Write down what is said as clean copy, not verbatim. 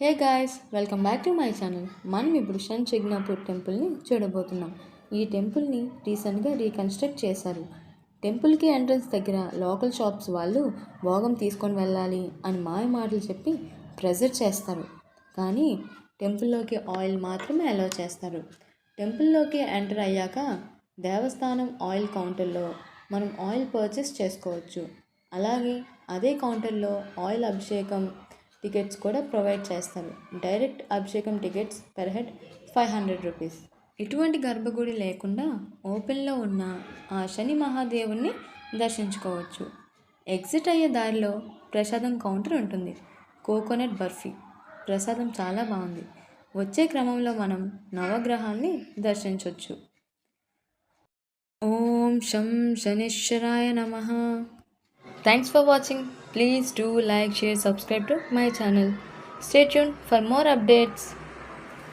Hey guys, welcome back to my channel. మనం ఇప్పుడు శంషిగ్నాపూర్ టెంపుల్ని చూడబోతున్నాం. ఈ టెంపుల్ని రీసెంట్గా రీకన్స్ట్రక్ట్ చేశారు. టెంపుల్కి ఎంట్రన్స్ దగ్గర లోకల్ షాప్స్ వాళ్ళు భోగం తీసుకొని వెళ్ళాలి అని మాయ మాటలు చెప్పి ప్రెజర్ చేస్తారు. కానీ టెంపుల్లోకి ఆయిల్ మాత్రమే అలౌ చేస్తారు. టెంపుల్లోకి ఎంటర్ అయ్యాక దేవస్థానం ఆయిల్ కౌంటర్లో మనం ఆయిల్ పర్చేస్ చేసుకోవచ్చు. అలాగే అదే కౌంటర్లో ఆయిల్ అభిషేకం టికెట్స్ కూడా ప్రొవైడ్ చేస్తారు. డైరెక్ట్ అభిషేకం టికెట్స్ పర్ హెడ్ 500 రూపీస్. ఎటువంటి గర్భగుడి లేకుండా ఓపెన్లో ఉన్న ఆ శని మహాదేవుణ్ణి దర్శించుకోవచ్చు. ఎగ్జిట్ అయ్యే దారిలో ప్రసాదం కౌంటర్ ఉంటుంది. కోకోనట్ బర్ఫీ ప్రసాదం చాలా బాగుంది. వచ్చే క్రమంలో మనం నవగ్రహాల్ని దర్శించవచ్చు. ఓం శం శనిశ్చరాయ నమః. Thanks for watching. Please do like, share, subscribe to my channel. Stay tuned for more updates.